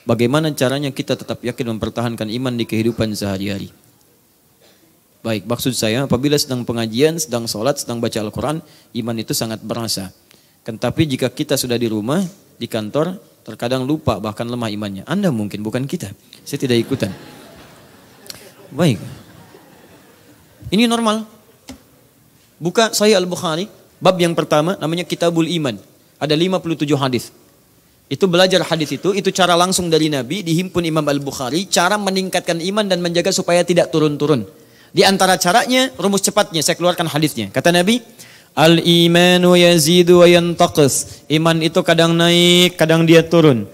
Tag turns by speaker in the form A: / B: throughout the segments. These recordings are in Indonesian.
A: bagaimana caranya kita tetap yakin mempertahankan iman di kehidupan sehari-hari. Baik, maksud saya apabila sedang pengajian, sedang sholat, sedang baca Al-Quran, iman itu sangat berasa. Tapi jika kita sudah di rumah, di kantor, terkadang lupa bahkan lemah imannya. Anda mungkin, bukan kita. Saya tidak ikutan. Baik. Ini normal. Buka Sahih Al-Bukhari, bab yang pertama namanya Kitabul Iman. Ada 57 hadis. Itu belajar hadis itu cara langsung dari Nabi, dihimpun Imam Al-Bukhari, cara meningkatkan iman dan menjaga supaya tidak turun-turun. Di antara caranya, rumus cepatnya, saya keluarkan hadisnya. Kata Nabi, Al-imanu yazidu wa yantaqis. Iman itu kadang naik, kadang dia turun.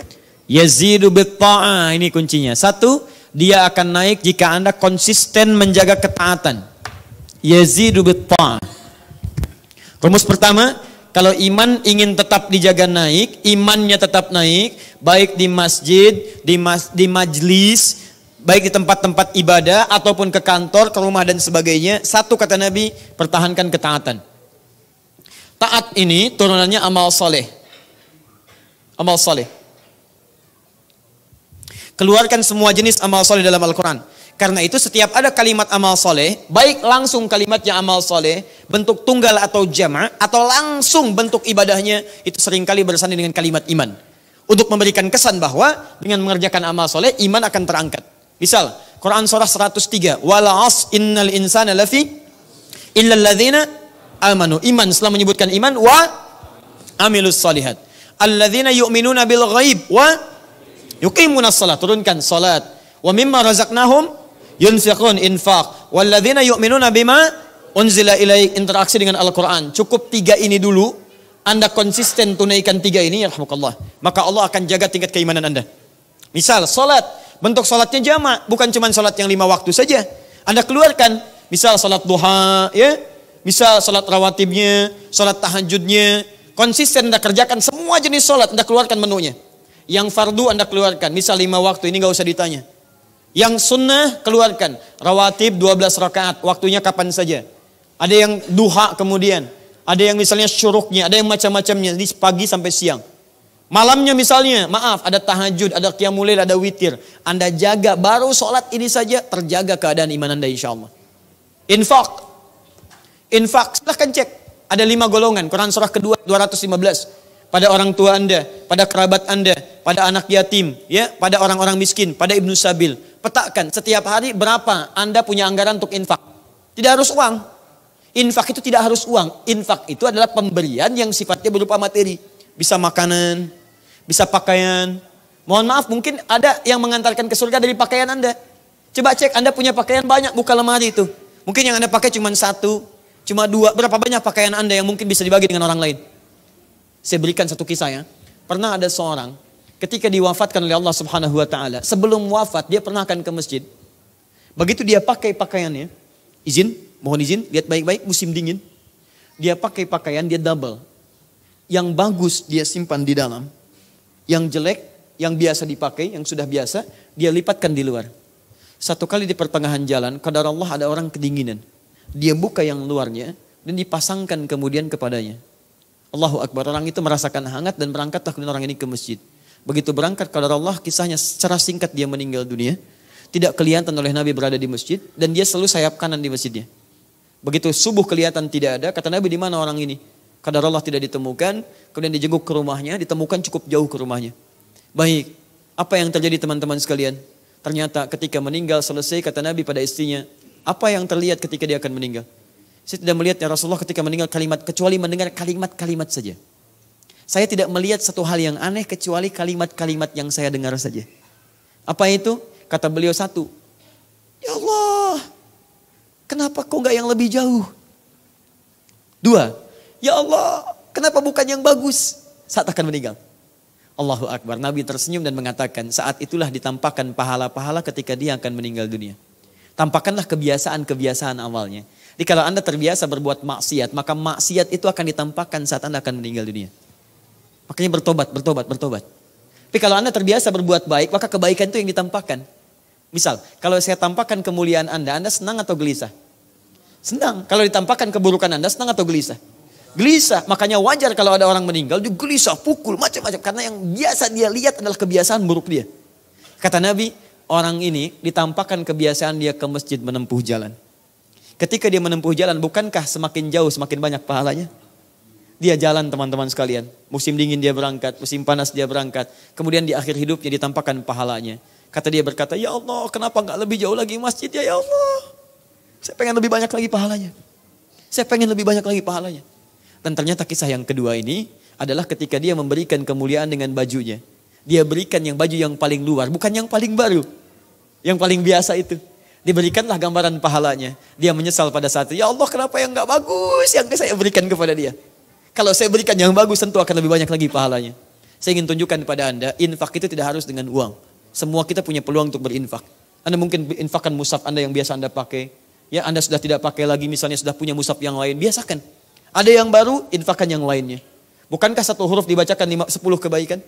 A: Yazidu bitta'ah, ini kuncinya. Satu, dia akan naik jika Anda konsisten menjaga ketaatan. Yazidu bitta'ah. Rumus pertama, kalau iman ingin tetap dijaga naik, imannya tetap naik, baik di masjid, di majlis, baik di tempat-tempat ibadah, ataupun ke kantor, ke rumah dan sebagainya. Satu kata Nabi, pertahankan ketaatan. Taat ini turunannya amal soleh. Amal soleh. Keluarkan semua jenis amal soleh dalam Al-Quran. Karena itu setiap ada kalimat amal soleh, baik langsung kalimatnya amal soleh, bentuk tunggal atau jama', atau langsung bentuk ibadahnya, itu seringkali bersanding dengan kalimat iman. Untuk memberikan kesan bahwa dengan mengerjakan amal soleh, iman akan terangkat. Misal, Quran surah 103, wala as innal insana lafi illal ladzina amanu. Iman setelah menyebutkan iman, wa amilus salihat. Alladzina yu'minuna bil ghaib wa yuqimunas salat. Turunkan salat. Wa mimma razaqnahum yunfiqun, infaq. Walladzina yu'minuna bima unzila ilaik, interaksi dengan Al-Quran. Cukup 3 ini dulu. Anda konsisten tunaikan 3 ini, yarhamukallah, maka Allah akan jaga tingkat keimanan Anda. Misal salat, bentuk salatnya jamak, bukan cuma salat yang 5 waktu saja. Anda keluarkan, misal salat duha, ya, misal salat rawatibnya, salat tahajudnya, konsisten Anda kerjakan semua jenis salat, Anda keluarkan menunya. Yang fardu Anda keluarkan, misal 5 waktu, ini gak usah ditanya. Yang sunnah keluarkan, rawatib 12 rakaat, waktunya kapan saja. Ada yang duha kemudian, ada yang misalnya syuruknya, ada yang macam-macamnya, di pagi sampai siang. Malamnya misalnya, maaf, ada tahajud, ada qiyamul lail, ada witir. Anda jaga, baru sholat ini saja terjaga keadaan iman Anda insya Allah. Infak, silahkan cek. Ada 5 golongan, Quran surah kedua 215. Pada orang tua Anda, pada kerabat Anda, pada anak yatim, ya, pada orang-orang miskin, pada ibnu sabil. Petakan setiap hari berapa Anda punya anggaran untuk infak. Tidak harus uang. Infak itu tidak harus uang. Infak itu adalah pemberian yang sifatnya berupa materi. Bisa makanan, bisa pakaian. Mohon maaf, mungkin ada yang mengantarkan ke surga dari pakaian Anda. Coba cek, Anda punya pakaian banyak, buka lemari itu. Mungkin yang Anda pakai cuma 1, cuma 2. Berapa banyak pakaian Anda yang mungkin bisa dibagi dengan orang lain? Saya berikan satu kisah ya. Pernah ada seorang ketika diwafatkan oleh Allah Subhanahu wa taala, sebelum wafat dia pernah akan ke masjid. Begitu dia pakai pakaiannya, mohon izin, lihat baik-baik, musim dingin. Dia pakai pakaian, dia double. Yang bagus dia simpan di dalam. Yang jelek, yang biasa dipakai, yang sudah biasa, dia lipatkan di luar. Satu kali di pertengahan jalan, qadar Allah ada orang kedinginan. Dia buka yang luarnya dan dipasangkan kemudian kepadanya. Allahu Akbar, orang itu merasakan hangat dan berangkatlah kemudian orang ini ke masjid. Begitu berangkat, qadar Allah, kisahnya secara singkat dia meninggal dunia. Tidak kelihatan oleh Nabi berada di masjid dan dia selalu sayap kanan di masjidnya. Begitu subuh kelihatan tidak ada, kata Nabi, di mana orang ini? Qadar Allah tidak ditemukan, kemudian dijenguk ke rumahnya, ditemukan cukup jauh ke rumahnya. Baik, apa yang terjadi teman-teman sekalian? Ternyata ketika meninggal selesai, kata Nabi pada istrinya, apa yang terlihat ketika dia akan meninggal? Saya tidak melihat ya Rasulullah ketika meninggal kalimat, kecuali mendengar kalimat-kalimat saja. Saya tidak melihat satu hal yang aneh kecuali kalimat-kalimat yang saya dengar saja. Apa itu? Kata beliau, 1, ya Allah, kenapa kok enggak yang lebih jauh? 2, ya Allah, kenapa bukan yang bagus saat akan meninggal? Allahu Akbar, Nabi tersenyum dan mengatakan, saat itulah ditampakkan pahala-pahala ketika dia akan meninggal dunia. Tampakkanlah kebiasaan-kebiasaan awalnya. Jadi kalau Anda terbiasa berbuat maksiat, maka maksiat itu akan ditampakkan saat Anda akan meninggal dunia. Makanya bertobat. Tapi kalau Anda terbiasa berbuat baik, maka kebaikan itu yang ditampakkan. Misal, kalau saya tampakkan kemuliaan Anda senang atau gelisah? Senang. Kalau ditampakkan keburukan Anda, senang atau gelisah? Gelisah. Makanya wajar kalau ada orang meninggal, dia gelisah, pukul, macam-macam. Karena yang biasa dia lihat adalah kebiasaan buruk dia. Kata Nabi, orang ini ditampakkan kebiasaan dia ke masjid menempuh jalan. Ketika dia menempuh jalan, bukankah semakin jauh semakin banyak pahalanya? Dia jalan teman-teman sekalian. Musim dingin dia berangkat, musim panas dia berangkat. Kemudian di akhir hidupnya ditampakkan pahalanya. Kata dia berkata, ya Allah kenapa gak lebih jauh lagi masjid ya Allah. Saya pengen lebih banyak lagi pahalanya. Saya pengen lebih banyak lagi pahalanya. Dan ternyata kisah yang kedua ini adalah ketika dia memberikan kemuliaan dengan bajunya. Dia berikan yang baju yang paling luar, bukan yang paling baru. Yang paling biasa itu. Diberikanlah gambaran pahalanya. Dia menyesal pada saat itu. Ya Allah kenapa yang gak bagus yang saya berikan kepada dia. Kalau saya berikan yang bagus tentu akan lebih banyak lagi pahalanya. Saya ingin tunjukkan kepada Anda, infak itu tidak harus dengan uang. Semua kita punya peluang untuk berinfak. Anda mungkin infakkan mushaf Anda yang biasa Anda pakai. Ya Anda sudah tidak pakai lagi, misalnya sudah punya mushaf yang lain, biasakan. Ada yang baru, infakkan yang lainnya. Bukankah satu huruf dibacakan 10 kebaikan?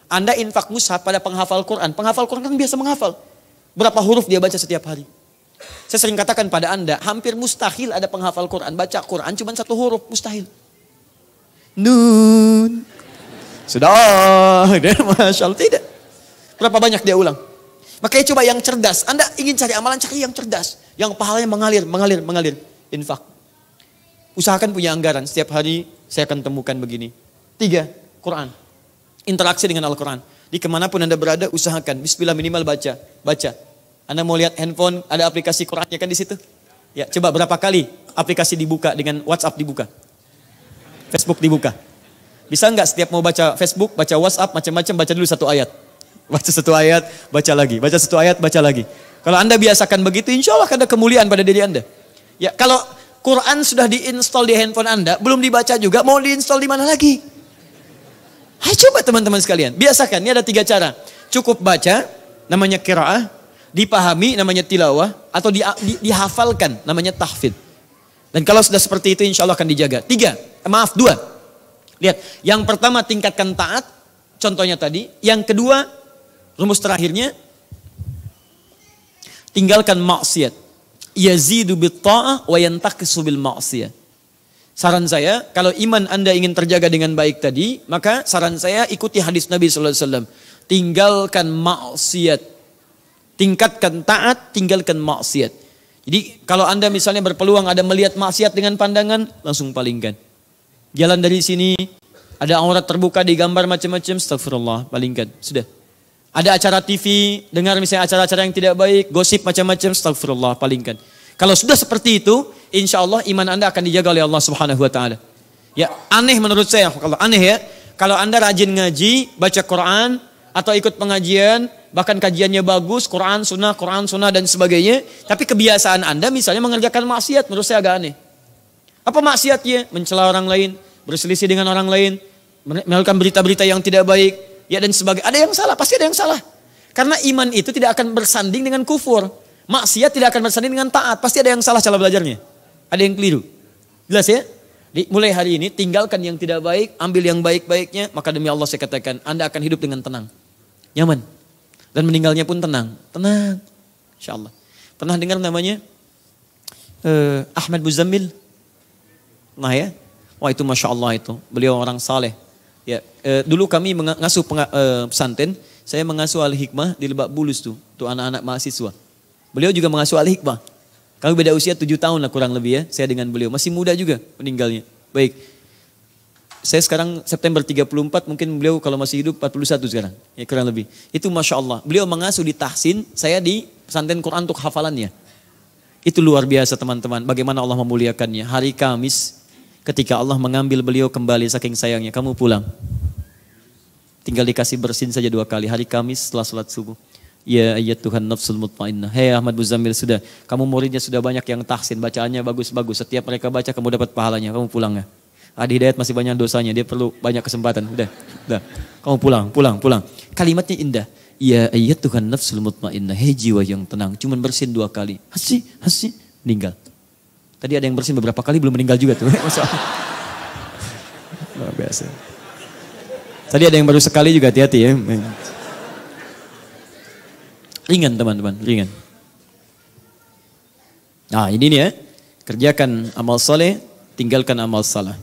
A: Anda infak mushaf pada penghafal Quran. Penghafal Quran kan biasa menghafal. Berapa huruf dia baca setiap hari? Saya sering katakan pada Anda, hampir mustahil ada penghafal Quran. Baca Quran cuma 1 huruf, mustahil. Nun. Sudah, Masya Allah, tidak. Berapa banyak dia ulang? Makanya coba yang cerdas. Anda ingin cari amalan, cari yang cerdas. Yang pahalanya mengalir. Infak. Usahakan punya anggaran. Setiap hari saya akan temukan begini. 3, Quran. Interaksi dengan Al-Quran. Di kemanapun Anda berada, usahakan. Bismillah minimal baca. Anda mau lihat handphone, ada aplikasi Qurannya kan di situ? Ya, coba berapa kali aplikasi dibuka dengan WhatsApp dibuka? Facebook dibuka. Bisa nggak setiap mau baca Facebook, baca WhatsApp, macam-macam, baca dulu 1 ayat. Baca 1 ayat, baca lagi. Baca 1 ayat, baca lagi. Kalau Anda biasakan begitu, insya Allah ada kemuliaan pada diri Anda. Ya, kalau Quran sudah diinstal di handphone Anda, belum dibaca juga, mau diinstal di mana lagi? Hai coba teman-teman sekalian, biasakan. Ini ada 3 cara. Cukup baca, namanya qiraah, dipahami, namanya tilawah, atau dihafalkan, namanya tahfidz. Dan kalau sudah seperti itu insya Allah akan dijaga. 2. Lihat, yang pertama tingkatkan taat, contohnya tadi. Yang kedua, rumus terakhirnya, tinggalkan maksiat. Yazidu bitta'ah wa yantaqisu bil maksiyah. Saran saya, kalau iman Anda ingin terjaga dengan baik tadi, maka saran saya ikuti hadis Nabi SAW. Tinggalkan maksiat. Tingkatkan taat, tinggalkan maksiat. Jadi kalau Anda misalnya berpeluang ada melihat maksiat dengan pandangan, langsung palingkan. Jalan dari sini, ada aurat terbuka digambar macam-macam, astagfirullah, palingkan. Sudah. Ada acara TV, dengar misalnya acara-acara yang tidak baik, gosip macam-macam, astagfirullah, palingkan. Kalau sudah seperti itu, insya Allah iman Anda akan dijaga oleh Allah Subhanahu Wa Taala. Ya, aneh menurut saya, kalau aneh ya, kalau Anda rajin ngaji, baca Quran, atau ikut pengajian, bahkan kajiannya bagus, Quran, Sunnah dan sebagainya, tapi kebiasaan Anda misalnya mengerjakan maksiat, menurut saya agak aneh. Apa maksiatnya? Mencela orang lain, berselisih dengan orang lain, melakukan berita-berita yang tidak baik, ya dan sebagainya. Ada yang salah, pasti ada yang salah. Karena iman itu tidak akan bersanding dengan kufur. Maksiat tidak akan bersanding dengan taat, pasti ada yang salah cara belajarnya. Ada yang keliru. Jelas ya? Mulai hari ini tinggalkan yang tidak baik, ambil yang baik-baiknya, maka demi Allah saya katakan Anda akan hidup dengan tenang. Nyaman. Dan meninggalnya pun tenang. Tenang. Insya Allah. Pernah dengar namanya Ahmad Muzammil? Nah ya. Wah itu Masya Allah itu. Beliau orang saleh. Ya, dulu kami mengasuh pesantren. Saya mengasuh Al-Hikmah di Lebak Bulus tuh. Tuh anak-anak mahasiswa. Beliau juga mengasuh Al-Hikmah. Kami beda usia 7 tahun lah kurang lebih ya. Saya dengan beliau. Masih muda juga meninggalnya. Baik. Saya sekarang September 34, mungkin beliau kalau masih hidup 41 sekarang. Ya kurang lebih. Itu Masya Allah. Beliau mengasuh di Tahsin, saya di pesantren Quran untuk hafalannya. Itu luar biasa teman-teman. Bagaimana Allah memuliakannya. Hari Kamis, ketika Allah mengambil beliau kembali saking sayangnya. Kamu pulang. Tinggal dikasih bersin saja 2 kali. Hari Kamis setelah sholat subuh. Ya ayat Tuhan nafsul mutmainnah. Hei Ahmad Muzammil sudah. Kamu muridnya sudah banyak yang tahsin. Bacaannya bagus-bagus. Setiap mereka baca kamu dapat pahalanya. Kamu pulang ya. Adi Hidayat masih banyak dosanya, dia perlu banyak kesempatan. Udah. Kamu pulang. Kalimatnya indah. Ya ayat Tuhan nafsul mutmainnah. Hei jiwa yang tenang. Cuman bersin 2 kali. Hasi, meninggal. Tadi ada yang bersin beberapa kali belum meninggal juga tuh. Luar biasa. Tadi ada yang baru sekali juga, hati-hati ya. Ringan teman-teman, ringan. Nah ini nih ya. Kerjakan amal soleh, tinggalkan amal salah.